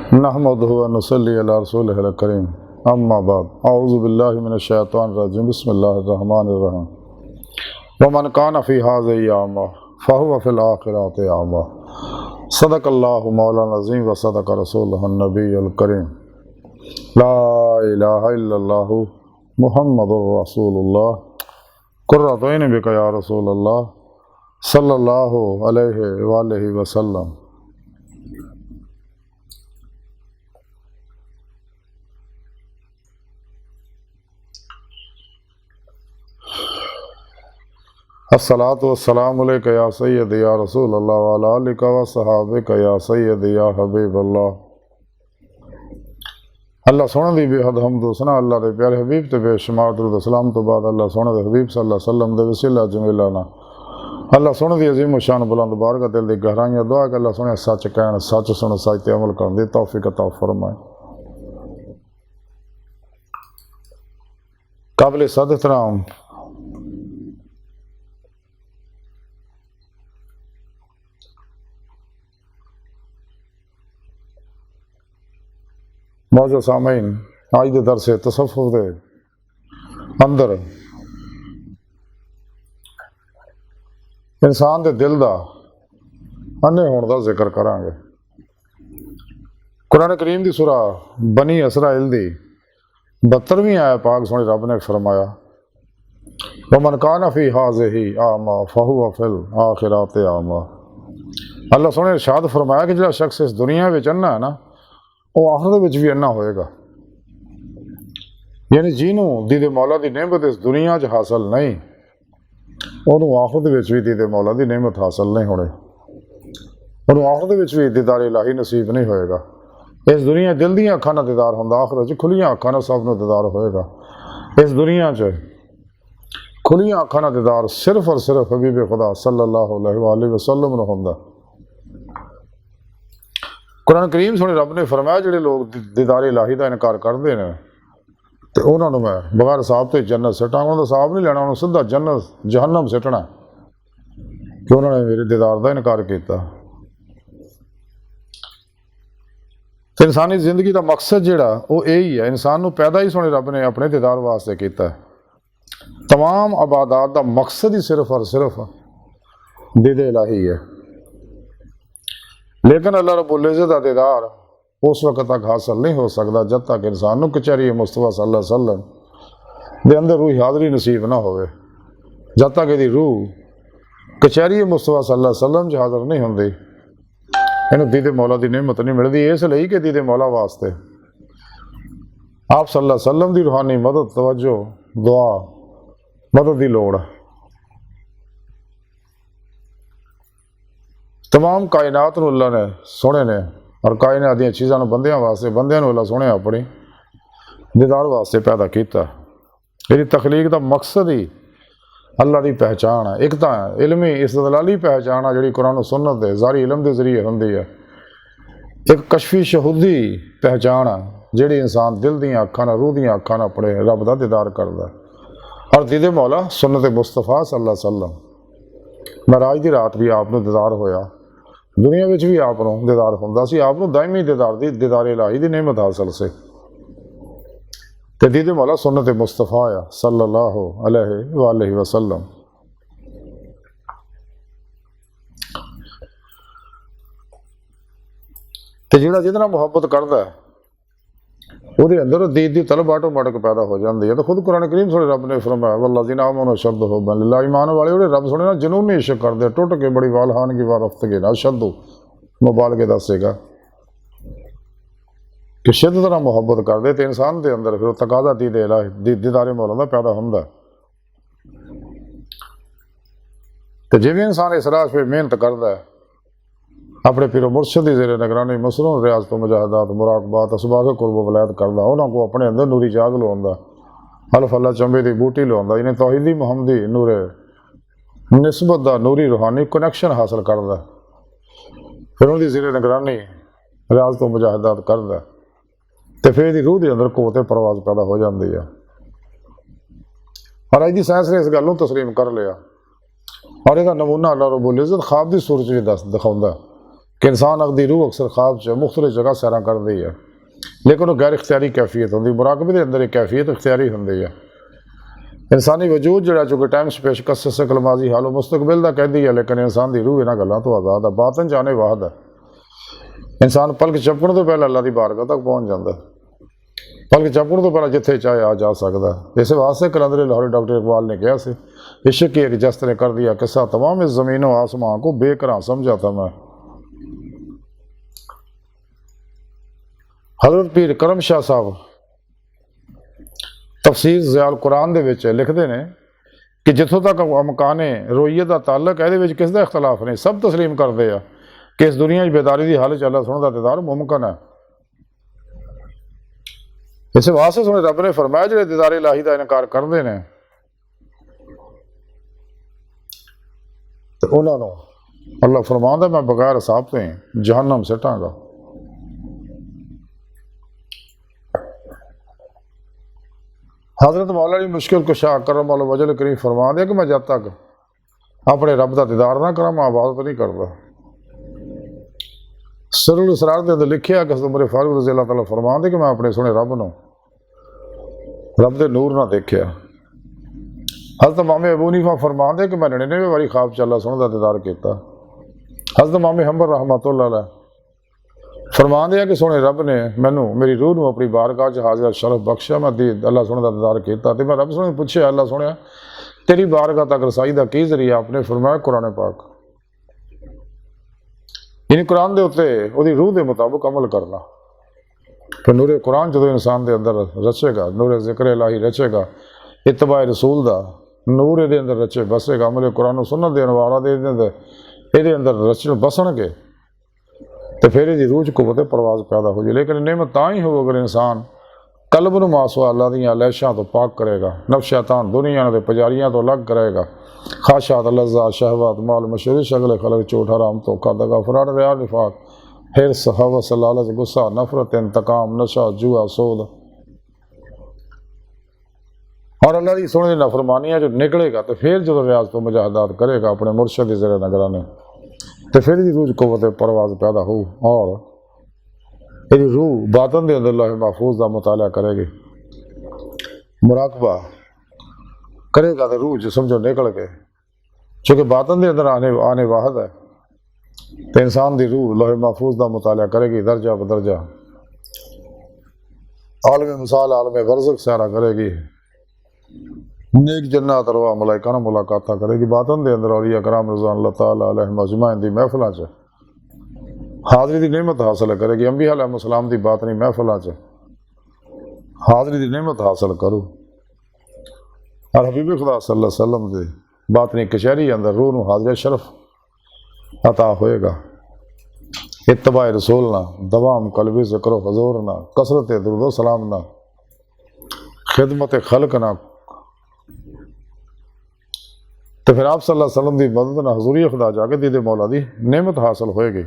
नहमदुहु व नुसल्ली अला रसूलिहिल करीम अम्मा बाद अऊज़ु बिल्लाहि मिनश शैतानिर रजीम बिस्मिल्लाहिर रहमानिर रहीम व मन कान फी हाज़िही अमा फहुव फिल आखिरति अमा सदक़ल्लाहु मौलाना अज़ीम व सदक़ रसूलुहुन नबियुल करीम ला इलाहा इल्लल्लाहु मुहम्मदुर रसूलुल्लाह कुर्रतु ऐनि बिका या रसूलल्लाह सल्लल्लाहु अलैहि व आलिहि वसल्लम। अस्सलातु वस्सलामु अलैका या सय्यदी या रसूल अल्लाह व अला आलिका व सहाबिका या सय्यदी या हबीब अल्लाह। अल्लाह सोने दी बेहद हमद सना अल्लाह दे प्यारे हबीब ते बेशुमार दुरूद सलाम तो बाद अल्लाह सोने दे हबीब सल्लल्लाहु अलैहि वसल्लम दे वसीला जमीला ना अल्लाह सोने दी अजीम शान बुलंद बारगाह दिल दी गहराइयां दुआ कि अल्लाह सोने सच कहण सच सुन सच ते अमल करन दी तौफीक अता फरमाए। काबिल सद एहतराम मौजूद सामीन आज के दरसे तसव्वुफ दे अंदर इंसान के दिल का अन्ने होने का जिक्र करांगे। कुरान करीम की सूरा बनी इसराइल की 72वीं आयत पाक सोने रब ने फरमाया व मन कान फी हाज़िही आमा फहुव फिल आखिरति आमा। अल्लाह सोने इरशाद फरमाया कि जो शख्स इस दुनिया में अन्ना है ना वो आखिरत भी अन्ना होएगा। यानी जिन्हों दीदे मौला की नेमत इस दुनिया च हासिल नहीं उन्होंने आखिरत भी दीदे मौला की नेमत हासिल नहीं होनी, उन्होंने आखिरत भी दीदार इलाही नसीब नहीं होएगा। इस दुनिया दिल दी अखां नाल दीदार होंदा, आखिरत खुलियां अखां नाल सब नूं दीदार होएगा। इस दुनिया च खुलियां अखां नाल दीदार सिर्फ और सिर्फ हबीब खुदा सल्लल्लाहु अलैहि वसल्लम नूं होंदा। कुरान करीम सुने रब ने फरमाया जिहड़े लोग दीदार इलाही का इनकार करते हैं तो उन्होंने मैं बगैर हिसाब तो जन्नत सिटांगा। उन्होंने हिसाब नहीं लेना, उन्होंने सीधा जन्नत जहन्नम सिटना कि उन्होंने मेरे दीदार का इनकार किया। तो इंसानी जिंदगी का मकसद जिहड़ा वो यही है, इंसान को पैदा ही सोने रब ने अपने दीदार वास्ते किया है। तमाम इबादत का मकसद ही सिर्फ और सिर्फ दीद इलाही है। लेकिन अल्लाह रब्बुल इज़्ज़त का दीदार उस वक्त तक हासिल नहीं हो सकता जब तक इंसान को कचहरी मुस्तफा सल्लल्लाहु अलैहि वसल्लम के अंदर रूह हाज़री नसीब ना होवे। जब तक यदि रूह कचहरी मुस्तफा सल्लल्लाहु अलैहि वसल्लम च हाज़र नहीं होंदी इन्हें दीदे मौला की नेमत नहीं मिलती। इसलिए कि दीदे मौला वास्ते आप सल्लल्लाहु अलैहि वसल्लम की रूहानी मदद तवज्जो दुआ मदद की लोड़। तमाम कायनात नूं अल्लाह ने सोने ने और कायनात दी चीज़ां नूं बंदियां वास्ते बंदियां नूं अल्लाह सोने अपनी दीदार वास्ते पैदा किया। इहदी तखलीक का मकसद ही अल्लाह की पहचान है। एक तो इलमी इस्तदलाली पहचान है जिहड़ी कुरान सुन्नत दे ज़ारी इलम के जरिए होंदी है। एक कशफी शहूदी पहचान है जिहड़ी इंसान दिल दी अखां नाल रूह दी अखां नाल अपने रब दा दीदार करदा और दीदे मौला सुन्नत मुस्तफा सल्लल्लाहु अलैहि वसल्लम। महराज की रात भी आपनूं दीदार होया, दुनिया में भी आप दीदार होंदा सी, आपनूं दायमी दीदार दी दीदार इलाही दी नेमत हासिल से ते दीदे मौला सुन्नत मुस्तफा आ सल्लल्लाहु अलैहि वसल्लम। ते जिहड़ा जिहदे नाल मुहब्बत करदा है ਉਹਦੇ अंदर दीद की तलब आटोमैटिक पैदा हो जाती है। तो खुद कुरान करीम सुने रब ने फरमाया वल्लज़ीना आमनू अशद्दु हुब्बन लिल्लाह। ईमान वाले उहदे रब सुने ना जुनूनी इश्क करदे टुट के बड़ी वालहान की वारफ्तगी ना अशद्दु मुबालगे दसेगा कि शिद्दत नाल मुहब्बत करदे तो इंसान के अंदर फिर तकाजा दीद इलाही दीदारे मौला दा पैदा हुंदा। तो जिवें इंसान इस राह पे मेहनत करदा है अपने पीरो मुर्शद की ज़ेरे निगरानी मसरूं रियाज़त मुजाहिदात मुराकबात असबाग कुर्ब वलायत करदा उन्होंने को अपने अंदर नूरी जाग लवाउंदा हल्फ अल्लाह चंबे की बूटी लवाउंदा इन्हें तौहीदी मुहम्मदी नूरे निस्बत का नूरी रूहानी कनैक्शन हासिल करदा फिर उनकी ज़ेरे निगरानी रियाज़त मुजाहिदात करदा तो फिर इहदी रूह के अंदर क़ुव्वत परवाज़ पैदा हो जाती है। और अज की साइंस ने इस गल नूं तस्लीम कर लिया और इसका नमूना अल्लाह रब्बुल इज़्ज़त ख्वाब की सूरत भी दिखाउंदा कि इंसान अगदी रूह अक्सर ख्वाब च मुख्तलिफ जगह सैर करती है, लेकिन वह गैर इख्तियारी कैफियत होंगी। मुराकबे के अंदर एक कैफियत इख्तियारी होंगी है। इंसानी वजूद जोड़ा चूंकि टाइम स्पेस कसर शकल माजी हालो मुस्तकबिल का कहती है, लेकिन इंसान की रूह इन्होंने गलों तो आज़ाद है। बातन जाने वाहद है। इंसान पलक झपकण तो पहले अल्लाह की बारगाह तक पहुँच जाता है। पलक झपकण तो पहले जिथे चाहे आ जा सकता है। इस वास्ते कलंदर लाहौरी डॉक्टर इकबाल ने कहा से, इश्क की एक जस्त ने कर दिया किस्सा, तमाम इस ज़मीनों आसमां को बेकरां समझा था मैं। हज़रत पीर करम शाह साहब तफसीर ज़ियाल कुरान दे विच लिखते हैं कि जिथों तक मकाने रोईयत का ताल्लुक है, ये किसका इख्तलाफ नहीं, सब तस्लीम करते हैं कि इस दुनिया बेदारी की हालत अल्लाह सुनने का दीदार मुमकिन है। इस वास्ते सुने रब ने फरमाया जो दीदार इलाही का इनकार करते हैं तो उन्होंने अल्लाह फरमांदा मैं बगैर हिसाब तो ही जहन्नम सिटांगा। हज़रत मौला अली मुश्किल कुशा करम वाला वजल करीम फरमा दिया कि मैं जब तक अपने रब का दीदार ना करा मैं इबादत नहीं करता। सुरुल इसरार के अंदर लिखिया कि उमर फारूक रज़ी अल्लाह तआला फरमा दे कि मैं अपने सुने रब नूं रब दे नूर ना देखिया। हज़रत मामे अबू हनीफा फरमा दे कि मैं 99 वारी ख्वाब च अल्लाह सुने दा दीदार किया। हज़रत मामे हम्बर रहमतुल्लाह अलैह फरमा दिया कि सोने रब ने मैनू मेरी रूह नूं अपनी बारगाह च हाज़िर शरफ बख्शा। मैं अल्लाह सोने का दीदार किया तो मैं रब सोने पूछा अल्लाह सोने तेरी बारगाह तक रसाई का की जरिया? आपने फरमाया कुरान पाक, यानी कुरान के उत्ते उसदी रूह के मुताबिक अमल करना। फिर नूरे कुरान जो इंसान के अंदर रचेगा, नूरे जिक्र इलाही रचेगा, इत्तबा रसूल का नूर ये अंदर रचे बसेगा, अमल कुरान सुनत दे अनवारा ये अंदर रचन बसणगे तो फिर ये रूह च कुव्वत परवाज पैदा हो जाए। लेकिन नेमत तां ही हो अगर इंसान कल्ब नूं मासवा अल्लाह दीयां लैशां तो पाक करेगा, नफ्स शैतान दुनिया के पुजारियां तो अलग करेगा, खाशात लज़्ज़ात शहवात माल मशहूर शगल खलक चोट हराम धोखा दगा फराड रिया निफाक हिर्स हवस लालच गुस्सा नफरत इंतकाम नशा जुआ सोद और अल्लाह की सोने नफरमानियां जो निकलेगा तो फिर जो रियाज तो मुजाहदात करेगा अपने मुर्शद की ज़रिए नगराने तो फिर ये रूह कुव्वत परवाज पैदा हो और ये रूह बातन के अंदर लौह महफूज का मुताला करेगी, मुराकबा करेगा तो रूह जो समझो निकल के, चूँकि बातन के अंदर आने वाहद है तो इंसान की रूह लौह महफूज का मुताला करेगी दर्जा बदर्जा, आलम मिसाल आलम बरज़ख सैरा करेगी, नेक जन्नत अरवा मलाइका नाल मुलाकात करेगी। बातन के अंदर औलिया कराम रज़वान अल्लाह तआला अलैहिम अजमाइन दी महफिलां च हाज़री की नेमत हासिल करेगी। अंबिया अलैहिस्सलाम दी बातनी महफिलां च हाज़री की नेमत हासिल करो और हबीब खुदा सल्लल्लाहु अलैहि वसल्लम की बातनी कचहरी अंदर रूह नूं हाज़िर शरफ अता होएगा। इत्तबा रसूल ना दवाम कल्बी ज़िक्र हुज़ूर ना कसरत दुरूद सलाम ना खिदमत खल्क ना तो फिर आप सल्लल्लाहु अलैहि वसल्लम की मदद ना हजूरी खुदा जाके दीदे मौला की नेमत हासिल होएगी।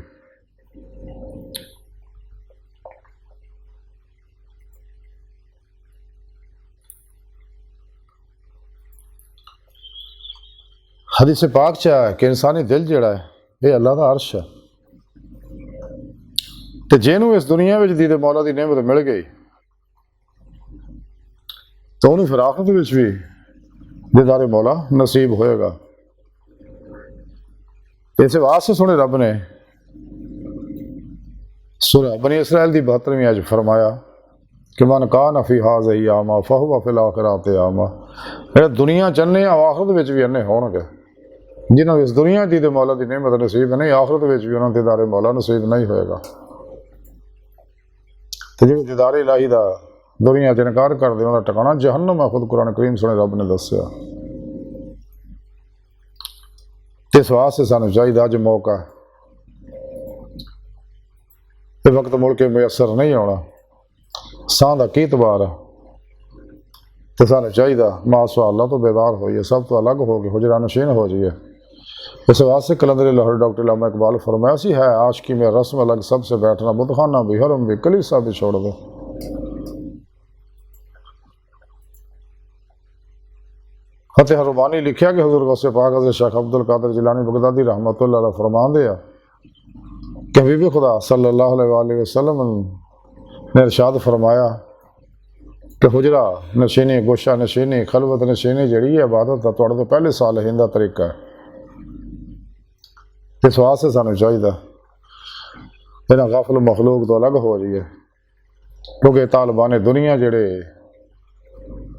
हदीस पाक च है कि इंसानी दिल जिहड़ा है ये अल्लाह का अर्श है तो जिन्होंने इस दुनिया में दीदे मौला की नेमत मिल गई तो उन्हें फिर आखिरत में भी दीदारे मौला नसीब होएगा। इस वास्ते सुने रब ने सूरह बनी इसराइल की 72वीं अज फरमाया कि मन कान फी हाज़िही आमा फहुव फिल आखिरति आमा। ये दुनिया चन्ने आखिरत में भी अन्ने होणगे। जिन्होंने इस दुनिया दीदे मौला की नेमत नसीब नहीं आखिरत में भी उन्होंने दीदारे मौला नसीब नहीं होएगा। तो जो दीदारे इलाही का दुनिया च इनकार करते उन्होंने ठिकाना जहन्नम है। खुद कुरान करीम सुने रब ने दसिया। इस वास्ते सानू चाहिए अज मौका ये वक्त मुड़ के मुयसर नहीं आना साह का की तबार है तो सानू चाहिए मासवा अल्लाह तो बेदार होइए सब तो अलग हो गए हुजरा नशीन हो जाइए। इस वास्ते कलंदर लाहौरी डॉक्टर इल्लामा इकबाल फरमाया सी है आशिकी में रस्म अलग सबसे बैठना बुतखाना भी हरम भी कलीसा भी छोड़ दो। फतेह रुबानी लिखा कि हुजूर गौसे पाक हज़रत शेख अब्दुल कादिर जिलानी बगदादी रहमतुल्लाह अलैह फरमांदे आ कि हबीब खुदा सल्लल्लाहु अलैहि वसल्लम ने इरशाद फरमाया कि हुजरा नशीनी, गोशा नशीनी, खलवत नशीनी जिहड़ी है इबादत दा तुहाडे तो पहले सालिहीन दा तरीका है। इस वास्ते सानू चाहिए इन्हां गाफिल मखलूक तो अलग हो जाइए, क्योंकि तालिबान दुनिया जिहड़े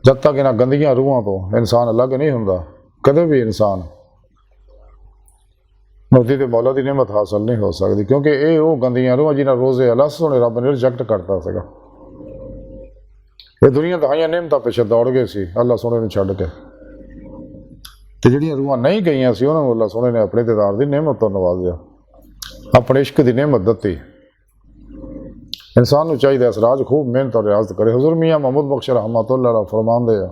जब तक इन्हां गंदियां रूहां तो इंसान अलग नहीं हुंदा, कदे भी इंसान मुक्ति ते मौला दी नेमत हासिल नहीं हो सकती, क्योंकि ये वो गंदियां रूहां जिन्हां रोज़े अलस सोने रब ने रिजेक्ट करता सीगा। ये दुनिया दहाइयां नेमतां पिछे दौड़ गए सी अल्लाह सोने नूं छड्ड के, ते जिहड़ियां रूहां नहीं गईयां सी उन्हां नूं अल्लाह सोने ने अपने दीदार दी नेमत तो नवाजिया, अपने इश्क दी नेमत दित्ती। इंसान नूं चाहिए इस राज खूब मेहनत और रियाजत करे। हुज़ूर मियाँ महमूद बख्श रहमतुल्लाह अलैह फरमांदे आ,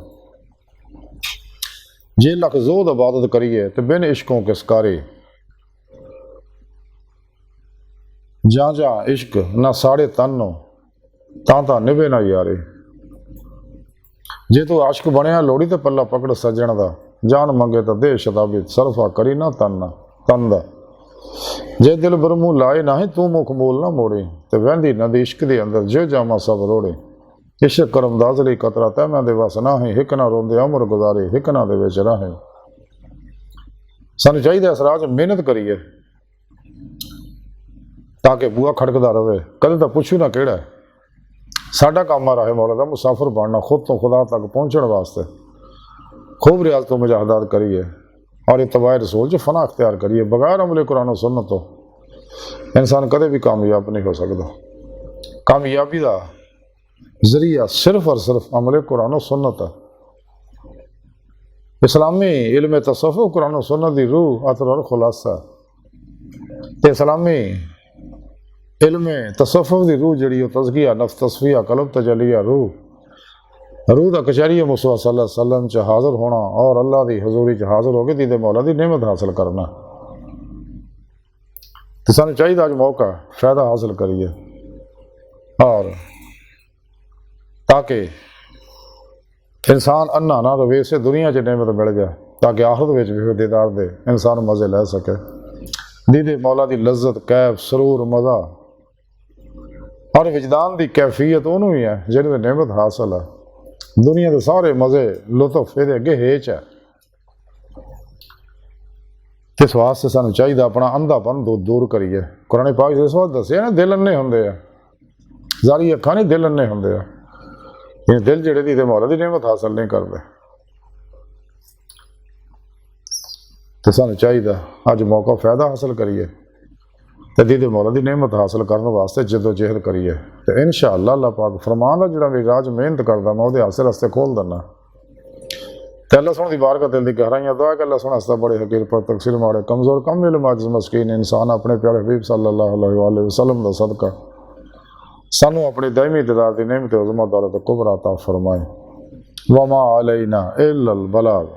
जे लख ज़ोद इबादत करिए ते बिन इश्कों के सकारे, जा जा इश्क ना साड़े तन नो तां निभे ना यारे। जे तू आशिक बनया लोड़ी ते पल्ला पकड़ सजण दा, जान मंगे तो दे शताबी सरफा करी ना तन दा। जे दिल बरमू लाए ना ही तू मुख मूल ना मोड़े, ते वहंदी नदी इश्क दे अंदर जो जामा सब रोड़े। इश्क करम दास लई कतरा तैमां दे वस ना है, हिक ना रोंदे उमर गुजारे हिक ना दे विच राहे। सानू चाहिए इस राह च मेहनत करिए ताकि बूआ खड़कदा रहे, कदे तो पुछू ना केड़ा है। साडा काम आ रहा है मौला दा मुसाफिर बनना, खुद तो खुदा तक पहुँचने वास्ते खूब रियाजत तो मुजाहदात करिए और इत्तबाए रसूल च फना अख्तियार करिए। बगैर अमले कुरान और सुन्नत तो इंसान कदे भी कामयाब नहीं हो सकता। कामयाबी का जरिया सिर्फ और सिर्फ अमले कुरान और सुन्नत है। इस्लामी इल्म तसव्वुफ कुरान और सुन्नत की रूह अतर और खुलासा, ते इस्लामी इल्म तसव्वुफ की रूह जिहड़ी ओ तज़किया नफ्स तस्फिया कल्ब तजलिया रूह का कचहरी मुस्तफा सल्लल्लाहु अलैहि वसल्लम च हाजिर होना और अल्लाह की हजूरी च हाजिर हो के दीदे मौला की नेमत हासिल करना। तो सानू चाहिए अज मौका फायदा हासिल करिए और ताकि इंसान अन्ना ना रवे, से दुनिया च नेमत मिल जाए ताकि आखिरत में भी दीदार दे इंसान मज़े लै सके। दीदे मौला की लज्जत कैफ सरूर मज़ा और विजदान की कैफियत उन्होंने ही है जिन्हें नेमत हासिल है। दुनिया के सारे मज़े लुत्फ ये अगे हेच है। इस वास्ते सानू चाहिए अपना अंधापन दूर करिए। कुरान पाक इस बात दसिया ना, दिल अन्ने होंदे आ, जारी अखां नहीं दिल अन्ने होंदे आ। ये दिल जिहड़े दी मौला की नेमत हासिल नहीं करते। तो सानू चाहिए अज मौका फायदा हासिल करिए तो दीदे मौला की नेमत हासिल करने वास्ते जदोजहद करिए। तो इंशाअल्लाह अल्लाह पाक फरमान दा जिहड़ा भी राज मेहनत करदा मैं वो हासिल रस्ते खोल दिना। तो अल्लाह सोहणे दी बारगाह दिल दी गहराइयां दुआ कि अल्लाह सोहणे हस्ता बड़े हकीर पर तकसीर माड़े कमज़ोर कम इल्म आजिज़ मस्कीन इंसान अपने प्यारे हबीब सल्लल्लाहु अलैहि वसल्लम दा सदका सानू अपनी दायमी दीदार दी नेमत उज़्मा दौलत कुबरा अता फरमाए। वमा अलैना इल्लल बलाग।